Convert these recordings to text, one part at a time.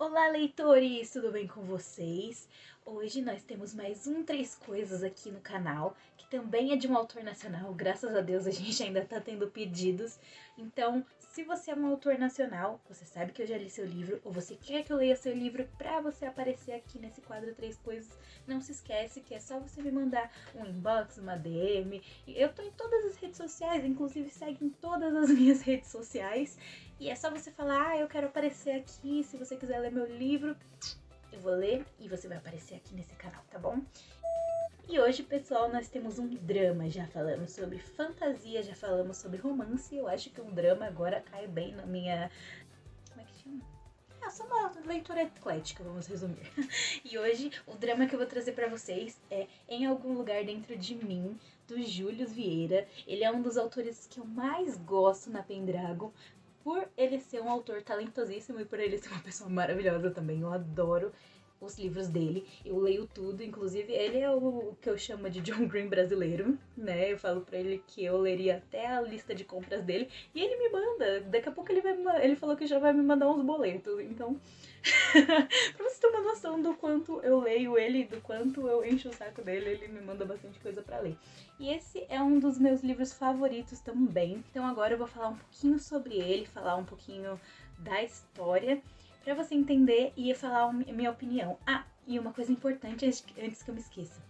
Olá, leitores! Tudo bem com vocês? Hoje nós temos mais Três Coisas aqui no canal, que também é de um autor nacional. Graças a Deus a gente ainda tá tendo pedidos. Então, se você é um autor nacional, você sabe que eu já li seu livro, ou você quer que eu leia seu livro pra você aparecer aqui nesse quadro Três Coisas, não se esquece que é só você me mandar um inbox, uma DM. Eu tô em todas as redes sociais, inclusive segue em todas as minhas redes sociais. E é só você falar, eu quero aparecer aqui, se você quiser ler meu livro, eu vou ler e você vai aparecer aqui nesse canal, tá bom? E hoje, pessoal, nós temos um drama. Já falamos sobre fantasia, já falamos sobre romance. Eu acho que um drama agora cai bem na minha... Como é que chama? Sou uma leitora eclética, vamos resumir. E hoje, o drama que eu vou trazer pra vocês é Em Algum Lugar Dentro de Mim, do Júlio Vieira. Ele é um dos autores que eu mais gosto na Pendragon, por ele ser um autor talentosíssimo e por ele ser uma pessoa maravilhosa também. Eu adoro os livros dele, eu leio tudo, inclusive ele é o que eu chamo de John Green brasileiro, né? Eu falo pra ele que eu leria até a lista de compras dele e ele me manda. Daqui a pouco ele falou que já vai me mandar uns boletos, então... Pra você ter uma noção do quanto eu leio ele, do quanto eu encho o saco dele, ele me manda bastante coisa pra ler. E esse é um dos meus livros favoritos também. Então agora eu vou falar um pouquinho sobre ele, falar um pouquinho da história, pra você entender e falar a minha opinião. E uma coisa importante antes que eu me esqueça.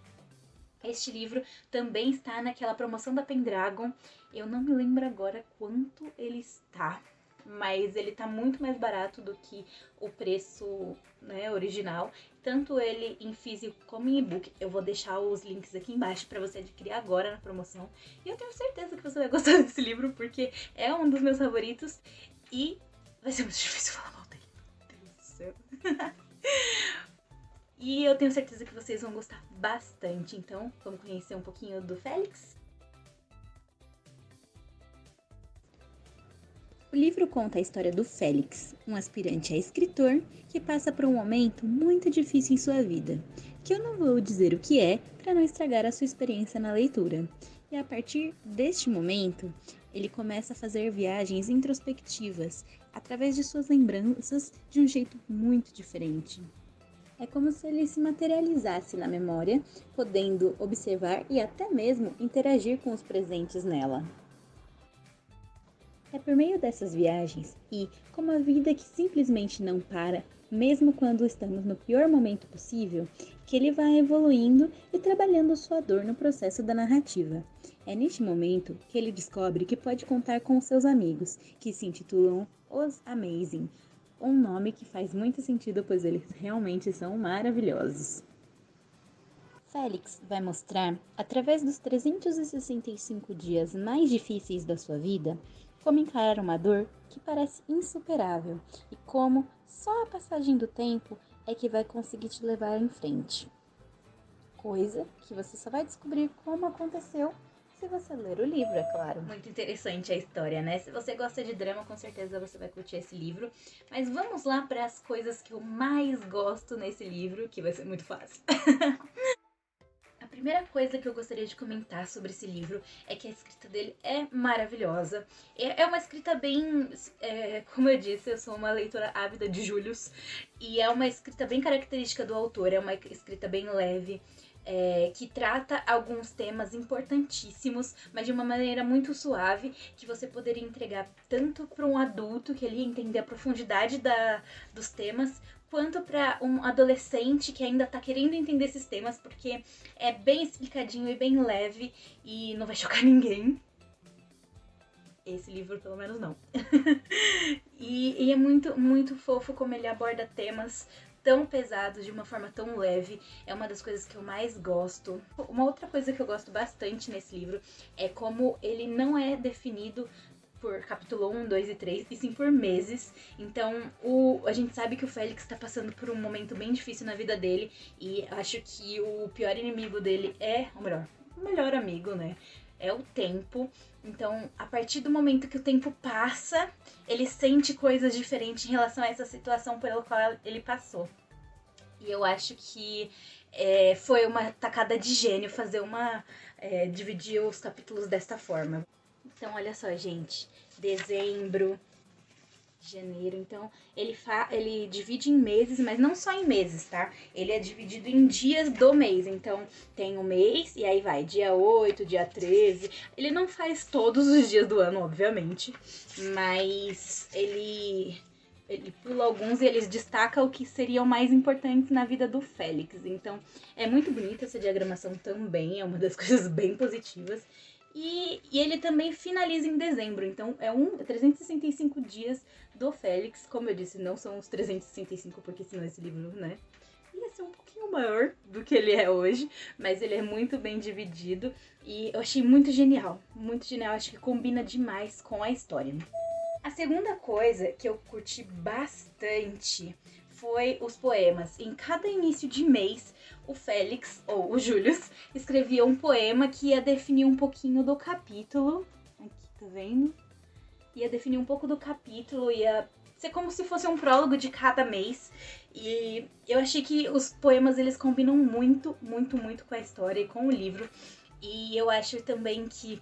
Este livro também está naquela promoção da Pendragon. Eu não me lembro agora quanto ele está, mas ele tá muito mais barato do que o preço, né, original. Tanto ele em físico como em e-book. Eu vou deixar os links aqui embaixo para você adquirir agora na promoção. E eu tenho certeza que você vai gostar desse livro, porque é um dos meus favoritos. E vai ser muito difícil falar mal dele. Meu Deus do céu. E eu tenho certeza que vocês vão gostar bastante. Então, vamos conhecer um pouquinho do Félix? O livro conta a história do Félix, um aspirante a escritor que passa por um momento muito difícil em sua vida, que eu não vou dizer o que é para não estragar a sua experiência na leitura. E a partir deste momento, ele começa a fazer viagens introspectivas através de suas lembranças de um jeito muito diferente. É como se ele se materializasse na memória, podendo observar e até mesmo interagir com os presentes nela. É por meio dessas viagens e com uma vida que simplesmente não para, mesmo quando estamos no pior momento possível, que ele vai evoluindo e trabalhando sua dor no processo da narrativa. É neste momento que ele descobre que pode contar com seus amigos, que se intitulam Os Amazing, um nome que faz muito sentido, pois eles realmente são maravilhosos. Félix vai mostrar, através dos 365 dias mais difíceis da sua vida, como encarar uma dor que parece insuperável e como só a passagem do tempo é que vai conseguir te levar em frente. Coisa que você só vai descobrir como aconteceu se você ler o livro, é claro. Muito interessante a história, né? Se você gosta de drama, com certeza você vai curtir esse livro. Mas vamos lá para as coisas que eu mais gosto nesse livro, que vai ser muito fácil. A primeira coisa que eu gostaria de comentar sobre esse livro é que a escrita dele é maravilhosa. É uma escrita bem... como eu disse, eu sou uma leitora ávida de Július. E é uma escrita bem característica do autor, é uma escrita bem leve. Que trata alguns temas importantíssimos, mas de uma maneira muito suave, que você poderia entregar tanto para um adulto, que ele ia entender a profundidade dos temas, quanto para um adolescente que ainda tá querendo entender esses temas, porque é bem explicadinho e bem leve e não vai chocar ninguém. Esse livro, pelo menos, não. e é muito, muito fofo como ele aborda temas tão pesados de uma forma tão leve. É uma das coisas que eu mais gosto. Uma outra coisa que eu gosto bastante nesse livro é como ele não é definido por capítulo 1, 2 e 3, e sim por meses. Então, a gente sabe que o Félix tá passando por um momento bem difícil na vida dele, e acho que o pior inimigo dele o melhor amigo, né? É o tempo. Então, a partir do momento que o tempo passa, ele sente coisas diferentes em relação a essa situação pela qual ele passou. E eu acho que foi uma tacada de gênio fazer dividir os capítulos desta forma. Então, olha só, gente. Dezembro, Janeiro, então ele divide em meses, mas não só em meses, tá? Ele é dividido em dias do mês, então tem o mês e aí vai dia 8, dia 13. Ele não faz todos os dias do ano, obviamente, mas ele pula alguns e eles destacam o que seriam mais importantes na vida do Félix. Então é muito bonita essa diagramação também, é uma das coisas bem positivas. E ele também finaliza em dezembro, então é 365 dias do Félix. Como eu disse, não são os 365, porque senão esse livro, né, ia ser um pouquinho maior do que ele é hoje, mas ele é muito bem dividido e eu achei muito genial, acho que combina demais com a história. A segunda coisa que eu curti bastante foi os poemas. Em cada início de mês, o Félix, ou o Július, escrevia um poema que ia definir um pouquinho do capítulo. Aqui, tá vendo? Ia definir um pouco do capítulo, ia ser como se fosse um prólogo de cada mês. E eu achei que os poemas, eles combinam muito, muito, muito com a história e com o livro. E eu acho também que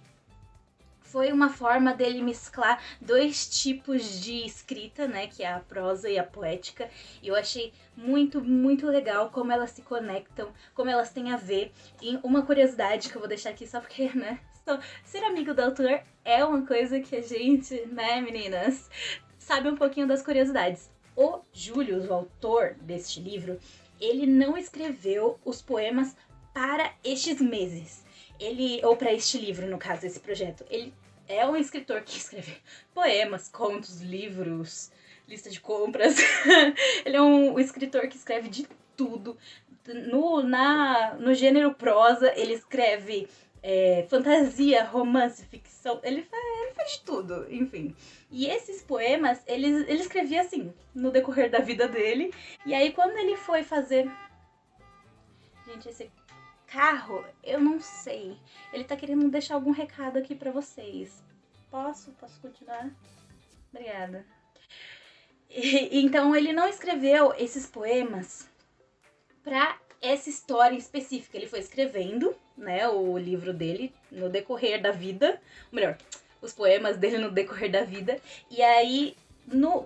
foi uma forma dele mesclar dois tipos de escrita, né, que é a prosa e a poética. E eu achei muito, muito legal como elas se conectam, como elas têm a ver. E uma curiosidade que eu vou deixar aqui só porque, né, ser amigo do autor é uma coisa que a gente, né, meninas, sabe um pouquinho das curiosidades. O Július, o autor deste livro, ele não escreveu os poemas para estes meses. Ou para este livro, no caso, esse projeto. Ele é um escritor que escreve poemas, contos, livros, lista de compras. Ele é um escritor que escreve de tudo. No gênero prosa, ele escreve fantasia, romance, ficção. Ele faz de tudo, enfim. E esses poemas, ele escrevia assim, no decorrer da vida dele. E aí, quando ele foi fazer... Gente, esse carro, eu não sei. Ele tá querendo deixar algum recado aqui pra vocês. Posso continuar? Obrigada. Então, ele não escreveu esses poemas pra essa história específica. Ele foi escrevendo, né, o livro dele no decorrer da vida. Ou melhor, os poemas dele no decorrer da vida. E aí,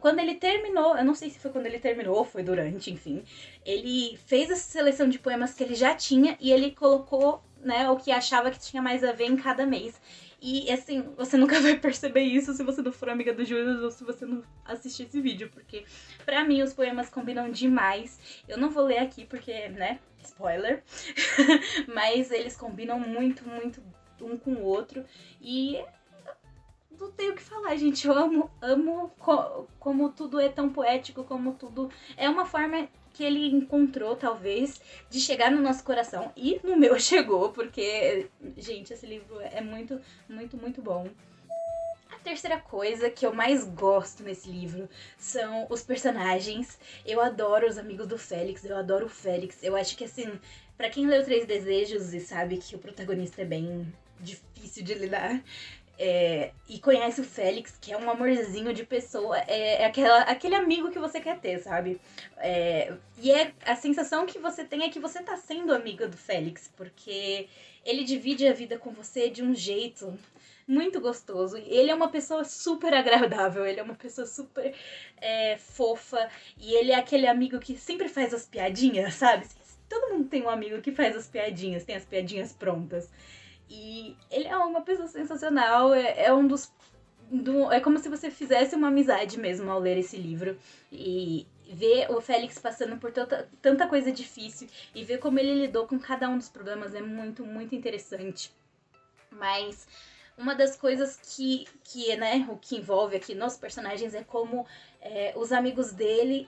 quando ele terminou, eu não sei se foi quando ele terminou ou foi durante, enfim, ele fez essa seleção de poemas que ele já tinha e ele colocou, né, o que achava que tinha mais a ver em cada mês. E assim, você nunca vai perceber isso se você não for amiga do Júlio ou se você não assistir esse vídeo, porque pra mim os poemas combinam demais. Eu não vou ler aqui porque, né, spoiler, mas eles combinam muito, muito um com o outro e... não tenho o que falar, gente. Eu amo como tudo é tão poético, como tudo... É uma forma que ele encontrou, talvez, de chegar no nosso coração. E no meu chegou, porque, gente, esse livro é muito, muito, muito bom. A terceira coisa que eu mais gosto nesse livro são os personagens. Eu adoro os amigos do Félix, eu adoro o Félix. Eu acho que, assim, pra quem leu Três Desejos e sabe que o protagonista é bem difícil de lidar... e conhece o Félix, que é um amorzinho de pessoa, aquele amigo que você quer ter, sabe? E a sensação que você tem é que você tá sendo amiga do Félix, porque ele divide a vida com você de um jeito muito gostoso. Ele é uma pessoa super agradável, ele é uma pessoa super fofa, e ele é aquele amigo que sempre faz as piadinhas, sabe? Todo mundo tem um amigo que faz as piadinhas, tem as piadinhas prontas. E ele é uma pessoa sensacional, é como se você fizesse uma amizade mesmo ao ler esse livro. E ver o Félix passando por tanta coisa difícil e ver como ele lidou com cada um dos problemas é muito, muito interessante. Mas uma das coisas que né, o que envolve aqui nos personagens é como os amigos dele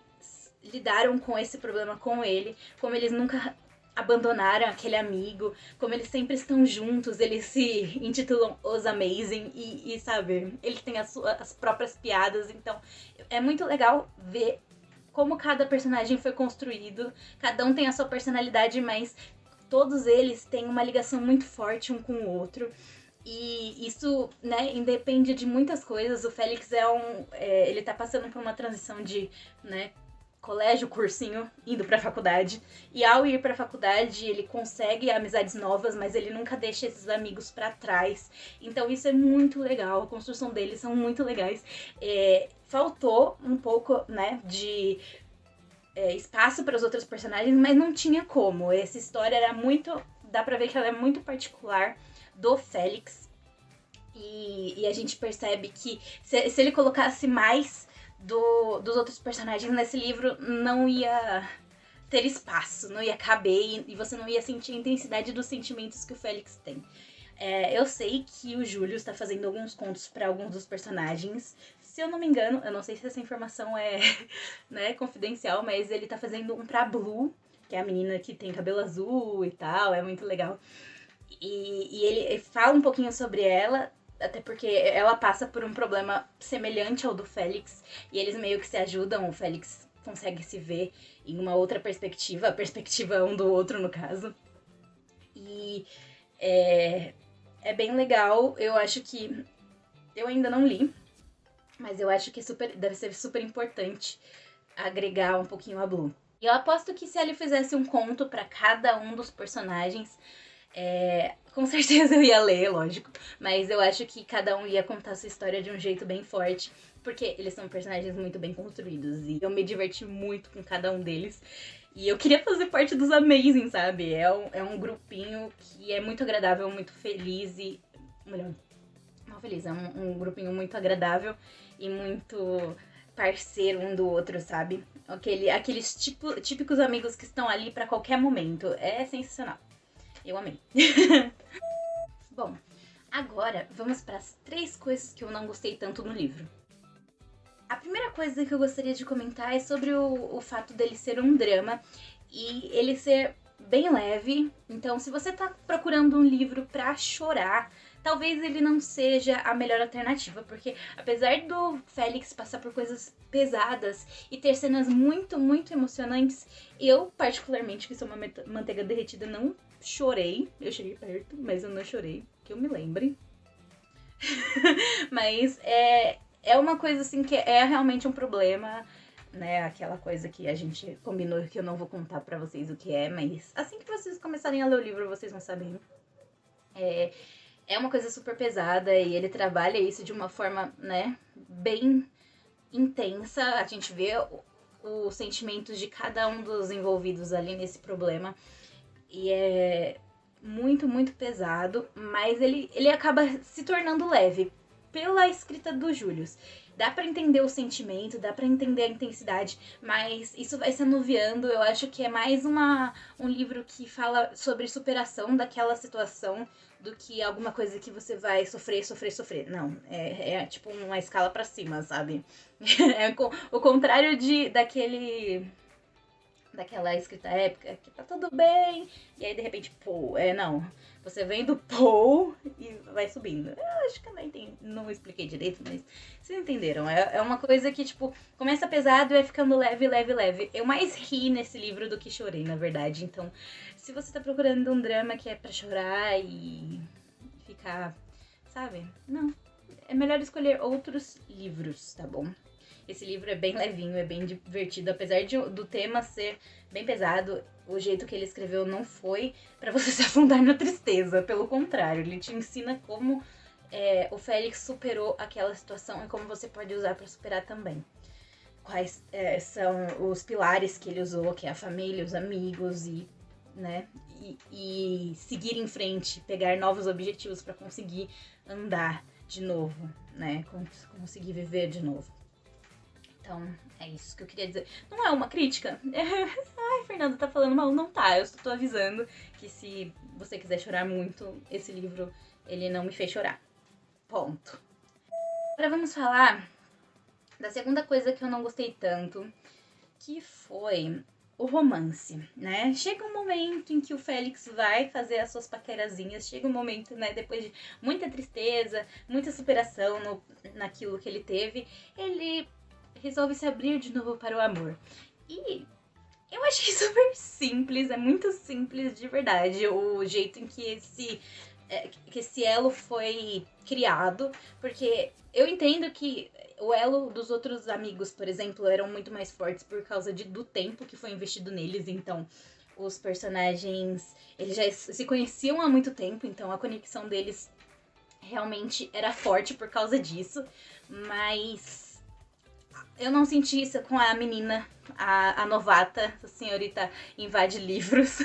lidaram com esse problema com ele, como eles nunca abandonaram aquele amigo, como eles sempre estão juntos, eles se intitulam Os Amazing e sabe, eles têm as próprias piadas, então é muito legal ver como cada personagem foi construído, cada um tem a sua personalidade, mas todos eles têm uma ligação muito forte um com o outro. E isso, né, independe de muitas coisas. O Félix ele tá passando por uma transição de, né, colégio, cursinho, indo pra faculdade. E ao ir pra faculdade, ele consegue amizades novas, mas ele nunca deixa esses amigos pra trás. Então isso é muito legal, a construção deles são muito legais. Faltou um pouco, né, de espaço para os outros personagens, mas não tinha como. Essa história era muito... Dá pra ver que ela é muito particular do Félix. E a gente percebe que se ele colocasse mais dos outros personagens nesse livro, não ia ter espaço, não ia caber e você não ia sentir a intensidade dos sentimentos que o Félix tem. Eu sei que o Júlio está fazendo alguns contos para alguns dos personagens. Se eu não me engano, eu não sei se essa informação é né, confidencial, mas ele tá fazendo um pra Blue, que é a menina que tem cabelo azul e tal, é muito legal. E ele fala um pouquinho sobre ela, até porque ela passa por um problema semelhante ao do Félix, e eles meio que se ajudam, o Félix consegue se ver em uma outra perspectiva, a perspectiva um do outro, no caso. E é bem legal, eu acho que... Eu ainda não li, mas eu acho que deve ser super importante agregar um pouquinho a Blue. E eu aposto que se ele fizesse um conto pra cada um dos personagens... com certeza eu ia ler, lógico, mas eu acho que cada um ia contar sua história de um jeito bem forte, porque eles são personagens muito bem construídos e eu me diverti muito com cada um deles. E eu queria fazer parte dos Amazing, sabe? É um grupinho que é muito agradável, muito feliz e... Melhor, não feliz, é um grupinho muito agradável e muito parceiro um do outro, sabe? Aqueles típicos amigos que estão ali pra qualquer momento. É sensacional. Eu amei. Bom, agora vamos para as 3 coisas que eu não gostei tanto no livro. A primeira coisa que eu gostaria de comentar é sobre o fato dele ser um drama e ele ser bem leve. Então, se você tá procurando um livro pra chorar, talvez ele não seja a melhor alternativa, porque apesar do Félix passar por coisas pesadas e ter cenas muito, muito emocionantes, eu, particularmente, que sou uma manteiga derretida, não chorei. Eu cheguei perto, mas eu não chorei, que eu me lembre. Mas é uma coisa assim que é realmente um problema, né? Aquela coisa que a gente combinou que eu não vou contar pra vocês o que é, mas assim que vocês começarem a ler o livro, vocês vão saber. É uma coisa super pesada e ele trabalha isso de uma forma, né, bem intensa. A gente vê os sentimentos de cada um dos envolvidos ali nesse problema. E é muito, muito pesado, mas ele acaba se tornando leve pela escrita do Július. Dá pra entender o sentimento, dá pra entender a intensidade, mas isso vai se anuviando. Eu acho que é mais um livro que fala sobre superação daquela situação do que alguma coisa que você vai sofrer. Não, é tipo uma escala pra cima, sabe? É o contrário daquela escrita épica, que tá tudo bem, e aí de repente, pô, não. Você vem do pô e vai subindo. Eu acho que eu não expliquei direito, mas vocês entenderam. É uma coisa que, tipo, começa pesado e vai ficando leve, leve, leve. Eu mais ri nesse livro do que chorei, na verdade. Então, se você tá procurando um drama que é pra chorar e ficar, sabe? Não. É melhor escolher outros livros, tá bom? Esse livro é bem levinho, é bem divertido. Apesar do tema ser bem pesado, o jeito que ele escreveu não foi pra você se afundar na tristeza. Pelo contrário, ele te ensina como o Félix superou aquela situação e como você pode usar pra superar também. Quais são os pilares que ele usou, que é a família, os amigos e, né, e seguir em frente, pegar novos objetivos pra conseguir andar de novo, né, conseguir viver de novo. Então, é isso que eu queria dizer. Não é uma crítica. Ai, Fernanda tá falando mal. Não tá, eu só tô avisando que se você quiser chorar muito, esse livro, ele não me fez chorar. Ponto. Agora vamos falar da segunda coisa que eu não gostei tanto, que foi o romance, né? Chega um momento em que o Félix vai fazer as suas paquerazinhas, chega um momento, né, depois de muita tristeza, muita superação naquilo que ele teve, ele resolve se abrir de novo para o amor. E eu achei super simples, é muito simples de verdade o jeito em que esse elo foi criado, porque eu entendo que o elo dos outros amigos, por exemplo, eram muito mais fortes por causa do tempo que foi investido neles. Então, os personagens, eles já se conheciam há muito tempo, então a conexão deles realmente era forte por causa disso. Mas eu não senti isso com a menina, a novata, a senhorita invade livros.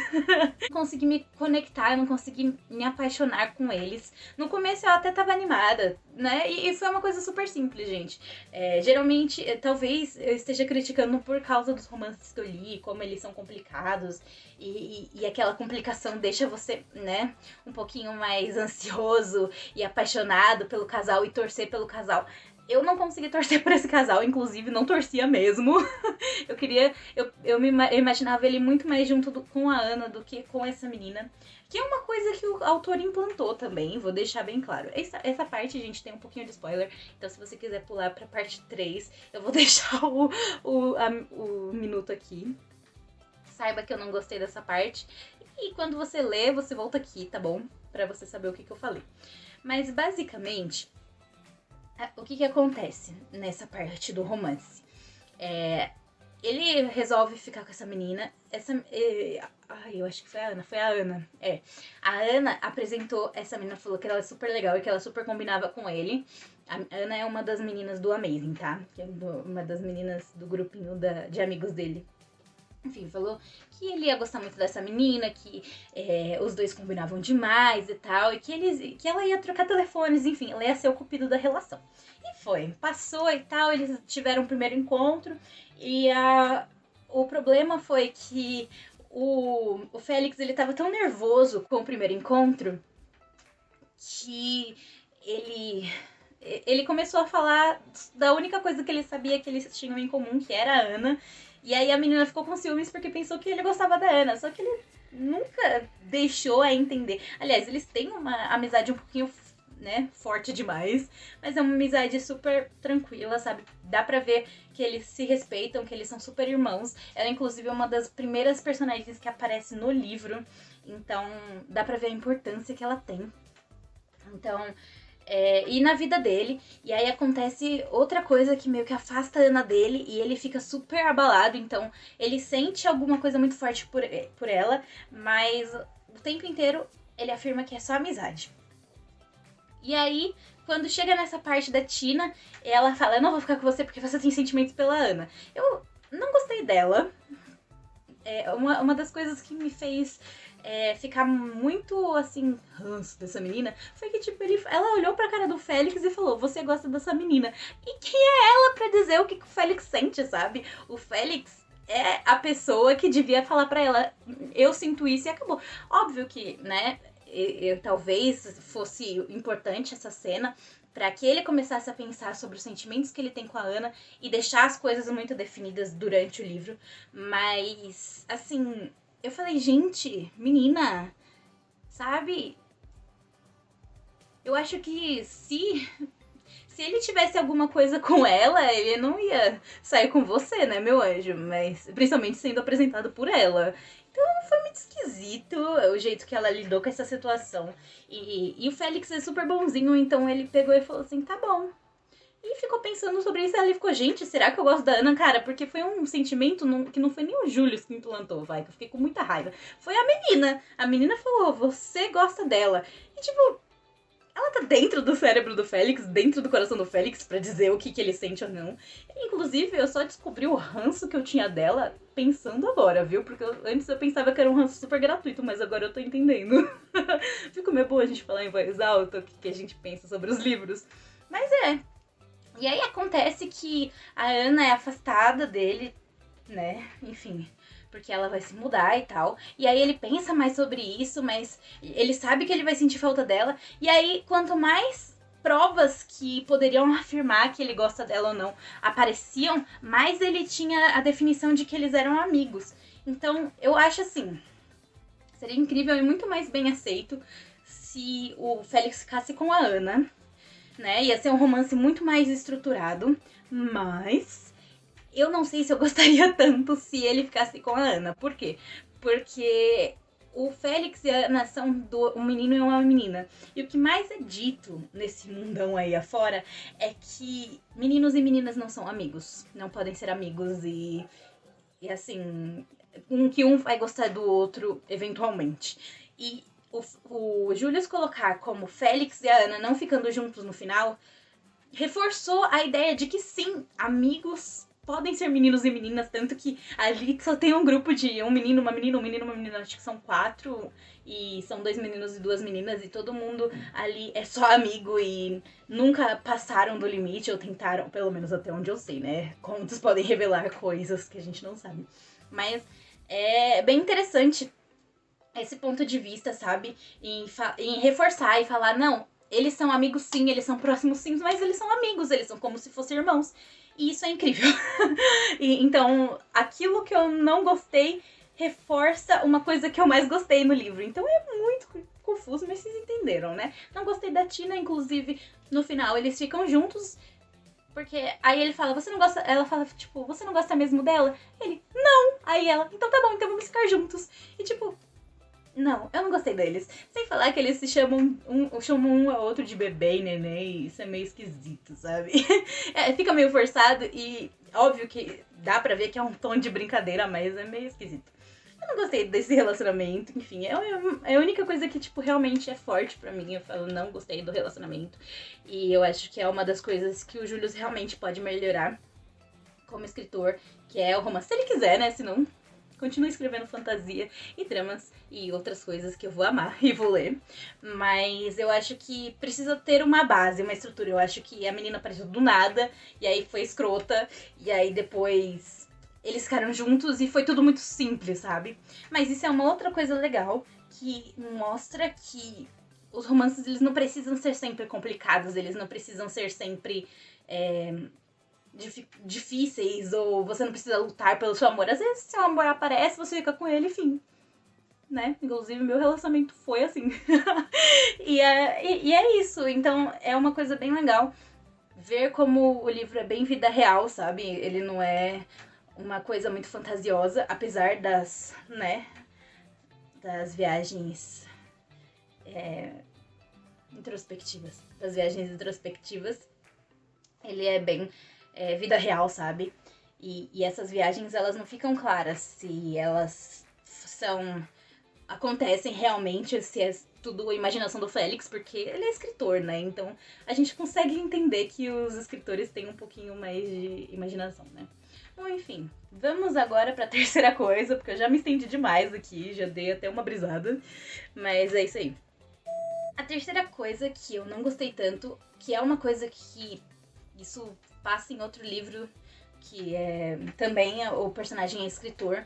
Não consegui me conectar, não consegui me apaixonar com eles. No começo eu até tava animada, né? E foi uma coisa super simples, gente. Geralmente, talvez eu esteja criticando por causa dos romances que eu li, como eles são complicados. E aquela complicação deixa você, né, um pouquinho mais ansioso e apaixonado pelo casal e torcer pelo casal. Eu não consegui torcer por esse casal, inclusive não torcia mesmo. Eu imaginava ele muito mais junto com a Ana do que com essa menina. Que é uma coisa que o autor implantou também, vou deixar bem claro. Essa parte, gente, tem um pouquinho de spoiler. Então, se você quiser pular pra parte 3, eu vou deixar o minuto aqui. Saiba que eu não gostei dessa parte. E quando você lê, você volta aqui, tá bom? Pra você saber o que eu falei. Mas, basicamente, o que acontece nessa parte do romance? Ele resolve ficar com essa menina. Eu acho que foi a Ana. Foi a Ana. A Ana apresentou essa menina, falou que ela é super legal e que ela super combinava com ele. A Ana é uma das meninas do Amazing, tá? Que é uma das meninas do grupinho de amigos dele. Enfim, falou que ele ia gostar muito dessa menina, que os dois combinavam demais e tal, e que ela ia trocar telefones, enfim, ela ia ser o cupido da relação. E foi, passou e tal, eles tiveram um primeiro encontro, e o problema foi que o Félix, ele tava tão nervoso com o primeiro encontro, que ele começou a falar da única coisa que ele sabia que eles tinham em comum, que era a Ana. E aí a menina ficou com ciúmes porque pensou que ele gostava da Ana. Só que ele nunca deixou a entender. Aliás, eles têm uma amizade um pouquinho, né, forte demais. Mas é uma amizade super tranquila, sabe? Dá pra ver que eles se respeitam, que eles são super irmãos. Ela, inclusive, é uma das primeiras personagens que aparece no livro. Então, dá pra ver a importância que ela tem. Então... e na vida dele, e aí acontece outra coisa que meio que afasta a Ana dele, e ele fica super abalado, então ele sente alguma coisa muito forte por ela, mas o tempo inteiro ele afirma que é só amizade. E aí, quando chega nessa parte da Tina, ela fala, eu não vou ficar com você porque você tem sentimentos pela Ana. Eu não gostei dela. Uma das coisas que me fez ficar muito, assim, ranço dessa menina, foi que, tipo, ela olhou pra cara do Félix e falou, você gosta dessa menina. E quem é ela pra dizer o que o Félix sente, sabe? O Félix é a pessoa que devia falar pra ela, eu sinto isso e acabou. Óbvio que, né, talvez fosse importante essa cena pra que ele começasse a pensar sobre os sentimentos que ele tem com a Ana e deixar as coisas muito definidas durante o livro. Mas, assim, eu falei, gente, menina, sabe? Eu acho que se ele tivesse alguma coisa com ela, ele não ia sair com você, né, meu anjo? Mas, principalmente sendo apresentado por ela. Então foi muito esquisito o jeito que ela lidou com essa situação. E o Félix é super bonzinho, então ele pegou e falou assim, tá bom. E ficou pensando sobre isso, e ela ficou, gente, será que eu gosto da Ana? Cara, porque foi um sentimento que não foi nem o Júlio que implantou, vai, que eu fiquei com muita raiva. Foi a menina. A menina falou, você gosta dela. E tipo, ela tá dentro do cérebro do Félix, dentro do coração do Félix, pra dizer o que ele sente ou não. Inclusive, eu só descobri o ranço que eu tinha dela pensando agora, viu? Porque antes eu pensava que era um ranço super gratuito, mas agora eu tô entendendo. Ficou meio bom a gente falar em voz alta o que a gente pensa sobre os livros. Mas E aí acontece que a Ana é afastada dele, né? Enfim, porque ela vai se mudar e tal. E aí ele pensa mais sobre isso, mas ele sabe que ele vai sentir falta dela. E aí, quanto mais provas que poderiam afirmar que ele gosta dela ou não apareciam, mais ele tinha a definição de que eles eram amigos. Então, eu acho assim, seria incrível e muito mais bem aceito se o Félix ficasse com a Ana, né? Ia ser um romance muito mais estruturado, mas eu não sei se eu gostaria tanto se ele ficasse com a Ana. Por quê? Porque o Félix e a Ana são um menino e uma menina. E o que mais é dito nesse mundão aí afora é que meninos e meninas não são amigos. Não podem ser amigos e assim, que um vai gostar do outro eventualmente. E o Julius colocar como Félix e a Ana não ficando juntos no final reforçou a ideia de que sim, amigos podem ser meninos e meninas, tanto que ali só tem um grupo de um menino, uma menina, um menino, uma menina, acho que são 4, e são 2 meninos e 2 meninas, e todo mundo ali é só amigo e nunca passaram do limite, ou tentaram, pelo menos até onde eu sei, né? Contos podem revelar coisas que a gente não sabe. Mas é bem interessante esse ponto de vista, sabe? Em reforçar e falar, não, eles são amigos sim, eles são próximos sim, mas eles são amigos, eles são como se fossem irmãos. E isso é incrível. Então, aquilo que eu não gostei reforça uma coisa que eu mais gostei no livro. Então é muito confuso, mas vocês entenderam, né? Não gostei da Tina, inclusive, no final eles ficam juntos. Porque aí ele fala, você não gosta... Ela fala, tipo, você não gosta mesmo dela? Ele, não! Aí ela, então tá bom, então vamos ficar juntos. E tipo... Não, eu não gostei deles. Sem falar que eles se chamam um ao outro de bebê e neném, e isso é meio esquisito, sabe? Fica meio forçado e óbvio que dá pra ver que é um tom de brincadeira, mas é meio esquisito. Eu não gostei desse relacionamento, enfim, é a única coisa que, tipo, realmente é forte pra mim. Eu falo, não gostei do relacionamento. E eu acho que é uma das coisas que o Julius realmente pode melhorar como escritor, que é o romance. Se ele quiser, né? Senão... Continuo escrevendo fantasia e dramas e outras coisas que eu vou amar e vou ler. Mas eu acho que precisa ter uma base, uma estrutura. Eu acho que a menina apareceu do nada e aí foi escrota. E aí depois eles ficaram juntos e foi tudo muito simples, sabe? Mas isso é uma outra coisa legal que mostra que os romances eles não precisam ser sempre complicados. Eles não precisam ser sempre... difíceis, ou você não precisa lutar pelo seu amor. Às vezes seu amor aparece, você fica com ele, enfim, né? Inclusive meu relacionamento foi assim. e é isso, então é uma coisa bem legal ver como o livro é bem vida real, sabe? Ele não é uma coisa muito fantasiosa, apesar das, né, das viagens introspectivas. Das viagens introspectivas, ele é bem vida real, sabe? E essas viagens, elas não ficam claras se elas acontecem realmente, se é tudo imaginação do Félix, porque ele é escritor, né? Então a gente consegue entender que os escritores têm um pouquinho mais de imaginação, né? Bom, enfim, vamos agora pra terceira coisa, porque eu já me estendi demais aqui, já dei até uma brisada, mas é isso aí. A terceira coisa que eu não gostei tanto, que é uma coisa que isso passa em outro livro, que é também o personagem é escritor,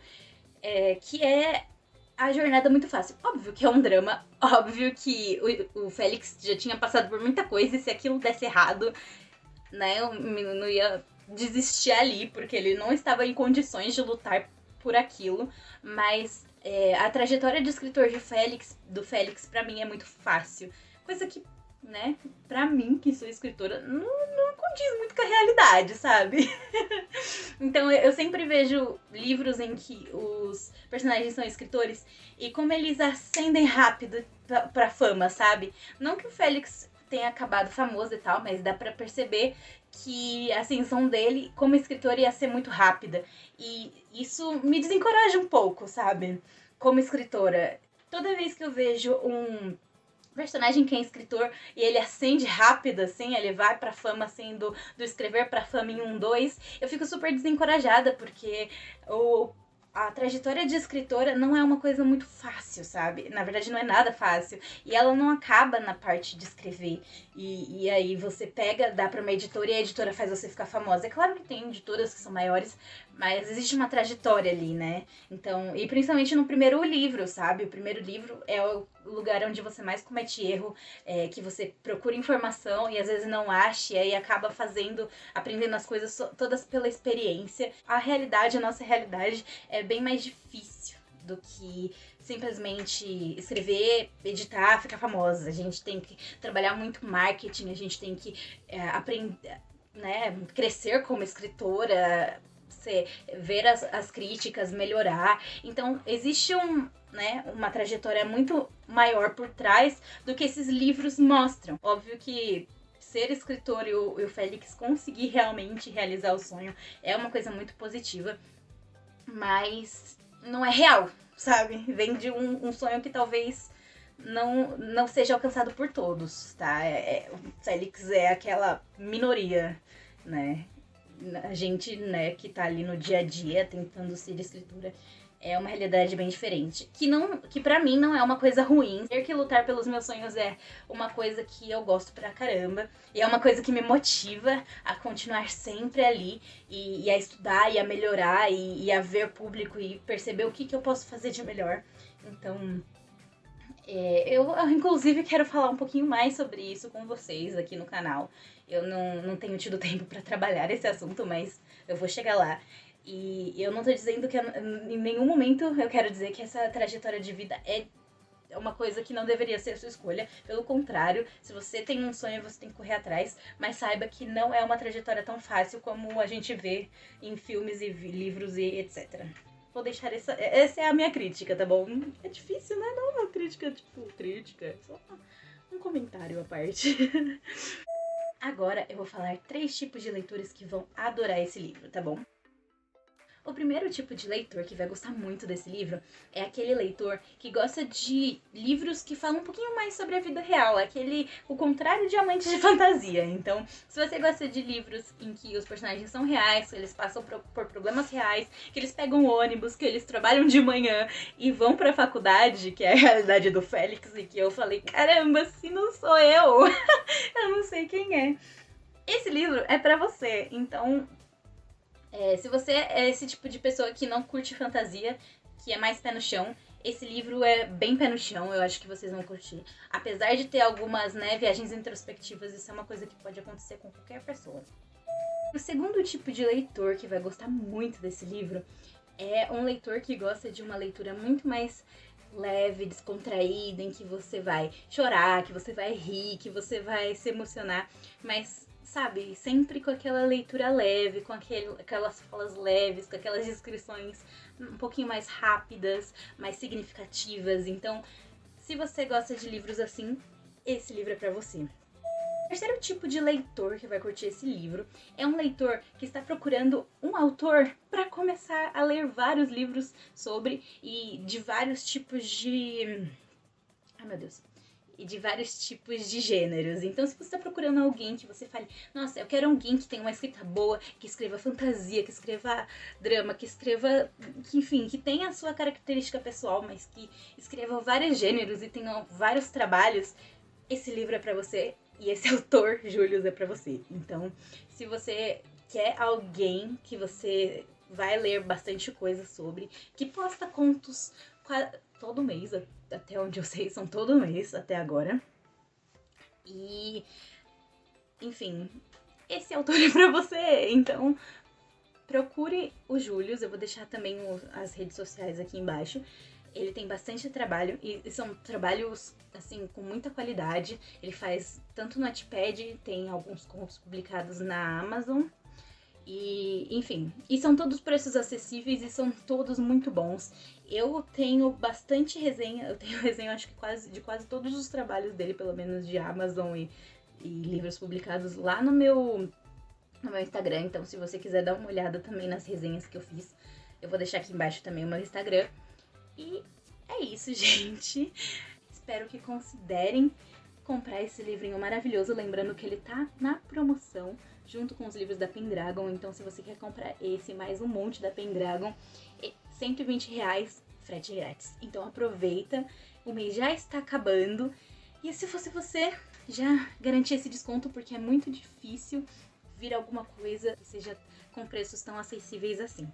que é a jornada muito fácil. Óbvio que é um drama, óbvio que o Félix já tinha passado por muita coisa, e se aquilo desse errado, né, o menino ia desistir ali, porque ele não estava em condições de lutar por aquilo, mas a trajetória de escritor do Félix, pra mim, é muito fácil. Coisa que, né, pra mim, que sou escritora, não condiz muito com a realidade, sabe? Então eu sempre vejo livros em que os personagens são escritores e como eles ascendem rápido pra fama, sabe? Não que o Félix tenha acabado famoso e tal, mas dá pra perceber que a ascensão dele como escritor ia ser muito rápida. E isso me desencoraja um pouco, sabe? Como escritora. Toda vez que eu vejo um personagem que é escritor e ele ascende rápido, assim, ele vai pra fama, assim, do escrever pra fama em 1, 2, eu fico super desencorajada, porque a trajetória de escritora não é uma coisa muito fácil, sabe? Na verdade, não é nada fácil. E ela não acaba na parte de escrever. E aí você pega, dá pra uma editora e a editora faz você ficar famosa. É claro que tem editoras que são maiores, mas existe uma trajetória ali, né? Então, e principalmente no primeiro livro, sabe? O primeiro livro é o lugar onde você mais comete erro, que você procura informação e às vezes não acha, e aí acaba aprendendo as coisas todas pela experiência. A nossa realidade é bem mais difícil do que simplesmente escrever, editar, ficar famosa. A gente tem que trabalhar muito marketing, a gente tem que aprender, né, crescer como escritora, você ver as críticas, melhorar. Então, existe uma trajetória muito maior por trás do que esses livros mostram. Óbvio que ser escritor e o Félix conseguir realmente realizar o sonho é uma coisa muito positiva, mas não é real, sabe? Vem de um sonho que talvez não seja alcançado por todos, tá? O Félix é aquela minoria, né? A gente, né, que tá ali no dia a dia tentando ser escritora, é uma realidade bem diferente. Que pra mim não é uma coisa ruim. Ter que lutar pelos meus sonhos é uma coisa que eu gosto pra caramba. E é uma coisa que me motiva a continuar sempre ali. E a estudar, e a melhorar, e a ver público, e perceber o que eu posso fazer de melhor. Então, eu inclusive quero falar um pouquinho mais sobre isso com vocês aqui no canal. Eu não tenho tido tempo pra trabalhar esse assunto, mas eu vou chegar lá. E eu não tô dizendo que em nenhum momento eu quero dizer que essa trajetória de vida é uma coisa que não deveria ser a sua escolha. Pelo contrário, se você tem um sonho, você tem que correr atrás. Mas saiba que não é uma trajetória tão fácil como a gente vê em filmes e livros e etc. Vou deixar essa é a minha crítica, tá bom? É difícil, né? Não é uma crítica, crítica. É só um comentário à parte. Agora eu vou falar 3 tipos de leitores que vão adorar esse livro, tá bom? O primeiro tipo de leitor que vai gostar muito desse livro é aquele leitor que gosta de livros que falam um pouquinho mais sobre a vida real, o contrário de amante de fantasia. Então, se você gosta de livros em que os personagens são reais, que eles passam por problemas reais, que eles pegam ônibus, que eles trabalham de manhã e vão pra faculdade, que é a realidade do Félix, e que eu falei, caramba, se não sou eu, eu não sei quem é. Esse livro é pra você, então se você é esse tipo de pessoa que não curte fantasia, que é mais pé no chão, esse livro é bem pé no chão, eu acho que vocês vão curtir. Apesar de ter algumas, viagens introspectivas, isso é uma coisa que pode acontecer com qualquer pessoa. O segundo tipo de leitor que vai gostar muito desse livro é um leitor que gosta de uma leitura muito mais leve, descontraída, em que você vai chorar, que você vai rir, que você vai se emocionar, mas sabe, sempre com aquela leitura leve, com aquelas falas leves, com aquelas descrições um pouquinho mais rápidas, mais significativas. Então, se você gosta de livros assim, esse livro é pra você. O terceiro tipo de leitor que vai curtir esse livro é um leitor que está procurando um autor para começar a ler vários livros sobre e de vários tipos de... Ai, meu Deus. E de vários tipos de gêneros. Então, se você está procurando alguém que você fale, nossa, eu quero alguém que tenha uma escrita boa, que escreva fantasia, que escreva drama, que escreva, enfim, que tenha a sua característica pessoal, mas que escreva vários gêneros e tenha vários trabalhos, esse livro é pra você e esse autor, Július, é pra você. Então, se você quer alguém que você vai ler bastante coisa sobre, que posta contos todo mês, até onde eu sei, são todo mês até agora. E, enfim, esse autor é pra você. Então, procure o Július. Eu vou deixar também as redes sociais aqui embaixo. Ele tem bastante trabalho e são trabalhos, assim, com muita qualidade. Ele faz tanto no Wattpad, tem alguns contos publicados na Amazon. E, enfim, e são todos preços acessíveis e são todos muito bons. Eu tenho bastante resenha, eu tenho resenha acho que de quase todos os trabalhos dele, pelo menos de Amazon e livros publicados lá no meu Instagram. Então, se você quiser dar uma olhada também nas resenhas que eu fiz, eu vou deixar aqui embaixo também o meu Instagram. E é isso, gente. Espero que considerem comprar esse livrinho maravilhoso, lembrando que ele tá na promoção junto com os livros da Pendragon. Então, se você quer comprar esse mais um monte da Pendragon, R$120, frete grátis. Então aproveita, o mês já está acabando. E se fosse você, já garantir esse desconto, porque é muito difícil vir alguma coisa que seja com preços tão acessíveis assim.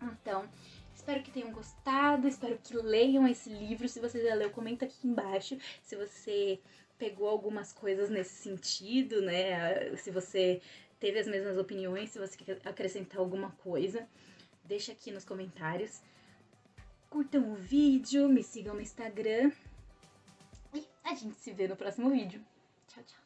Então, espero que tenham gostado, espero que leiam esse livro. Se você já leu, comenta aqui embaixo se você pegou algumas coisas nesse sentido, né? Se você teve as mesmas opiniões, se você quer acrescentar alguma coisa, deixa aqui nos comentários. Curtam o vídeo, me sigam no Instagram e a gente se vê no próximo vídeo. Tchau, tchau!